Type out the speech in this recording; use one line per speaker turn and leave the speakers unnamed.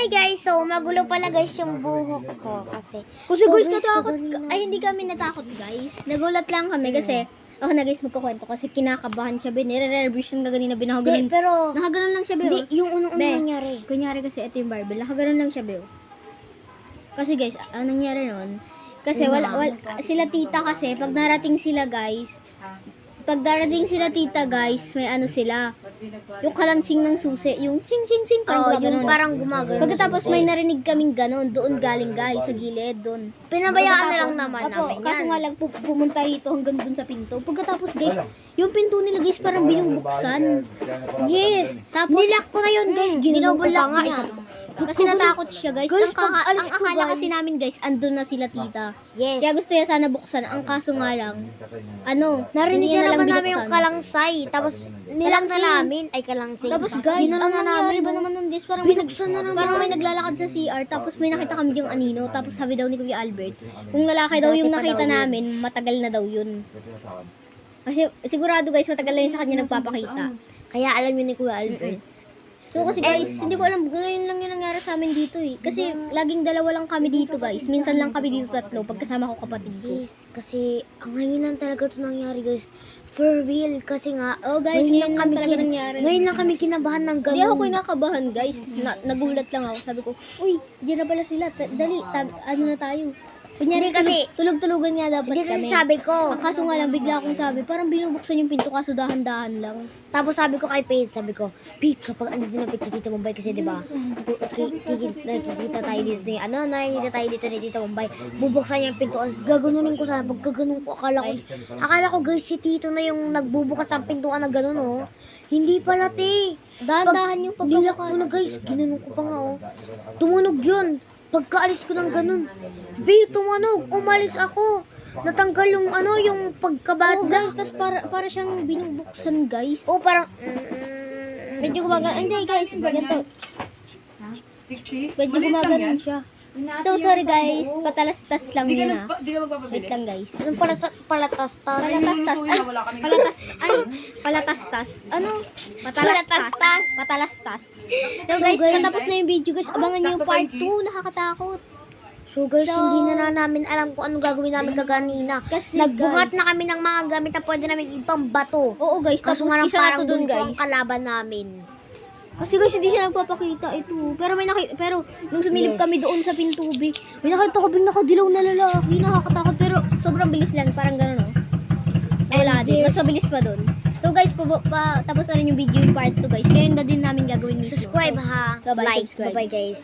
Hi guys, so magulo pala guys yung buhok ko kasi
Kasi guys,
guys,
natakot.
ganun na.
Ay, hindi kami natakot guys. Nagulat lang kami kasi, ako na guys magkukwento kasi kinakabahan siya. Nire-revision na ganina,
Hindi,
binakaganon.
pero
Nakaganon lang siya, Beo.
hindi, yung unang-unang
Be.
nangyari.
Kunyari kasi ito yung barbell. Nakaganon lang siya, Beo. Kasi guys, anong nangyari nun? Kasi sila tita kasi, pag narating sila guys, may ano sila, yung kalansing ng susi, yung sing, parang
Oo, yung
gumagano.
parang gumagano.
Pagkatapos may narinig kaming ganon, doon galing guys, sa gilid, doon.
Pinabayaan na lang
Pagkatapos,
naman
opo,
namin
kaso
yan.
nga lang pumunta rito hanggang doon sa pinto. Pagkatapos guys, yung pinto nila guys parang binubuksan.
Yes,
Tapos,
nilak ko na yun guys, ginulong ko pa nga.
niya. Kasi natakot siya guys.
Guys,
ang
pag alis ko,
akala
guys.
kasi namin guys, andun na sila tita.
Yes.
Kaya gusto niya sana buksan. Ang kaso nga lang,
Narinig
hindi
na
lang
naman namin yung
binuksan.
kalangsay. Tapos nilak na
Kalangsing.
namin. Ay, kalangsing.
Tapos guys,
Ginano
ang
na
nangyari
namin.
ba naman nun guys? Parang
Binuksan na namin.
parang may naglalakad sa CR, tapos may nakita kami yung anino, tapos sabi daw ni Kuya Albert, kung lalaki daw
Dati
yung
pa
nakita
daw yun.
namin, matagal na daw yun. Kasi sigurado guys, matagal na yun sa kanya nagpapakita.
Kaya alam yun ni Kuya Albert.
So kasi guys, hindi ko alam, ganyan lang yung nangyari sa amin dito eh. Kasi laging dalawa lang kami dito guys, minsan lang kami dito tatlo, pagkasama ko kapatid ko.
Yes, kasi ngayon lang talaga ito nangyari guys. For real, kasi nga,
Oh guys, ngayon lang talaga
kin-
nangyari.
ngayon lang kami kinabahan ng
Hindi ako
ganun.
kinakabahan guys, nagulat lang ako. Sabi ko, uy, diyan na pala sila, dali, ano na tayo. Kunyari
Hindi kasi-
tulog-tulugan nga dapat
Hindi kasi
kami.
sabi ko,
Ang kaso nga lang, bigla akong sabi, parang binubuksan yung pinto kaso dahan-dahan lang.
tapos sabi ko kay Paige, sabi ko, Pete, kapag andito na Pete si Tito Bombay, kasi diba, nakikita tayo dito ni, nakikita tayo dito ni Tito Bombay, bubuksan niya yung pintuan, gaganunin ko sana, pag gaganon ko, akala ko guys, si Tito na yung nagbubukas ng pintuan na ganon, oh. Hindi pala, te.
Dahan-dahan yung
Nilak
pagbubukas.
ko na guys, ginanon ko pa nga, oh. Tumunog yun. Pagkaalis ko ng ganun, Be, tumunog, umalis ako. Natanggal yung yung pagkabad
Oo guys, tas para siyang binubuksan guys.
Oh, parang,
Medyo gumagano, hindi guys, ganito.
60?
Medyo gumagano siya. So sorry guys, patalastas lang yun ah.
Di ka magpapabili?
Wait lang guys.
anong palatas-tas?
Palatastas, palatastas. Ano? Patalastas. Patalastas. So guys, patapos na yung video guys. Abangan niyo yung part 2. Nakakatakot.
So guys,
So,
hindi na namin alam kung anong gagawin namin kaganina.
Kasi
Nagbuhat
guys,
na kami ng mga gamit na pwede namin ipang bato.
oo guys,
Kaso
tapos
nga lang
isa na
parang
to dun
dun ang
guys.
kalaban namin.
Kasi guys, hindi siya nagpapakita ito. Pero nung sumilip
Yes.
kami doon sa pintubi, may nakita ko bing nakadilaw na lalaki. Nakakatakot pero sobrang bilis lang. Parang gano'n oh. Wala
And
din.
yes.
Mas mabilis pa doon. So guys, tapos na rin yung video yung part 2 guys. Kaya na din namin gagawin mismo.
Subscribe ha.
Bye-bye,
Like.
subscribe.
Bye-bye guys.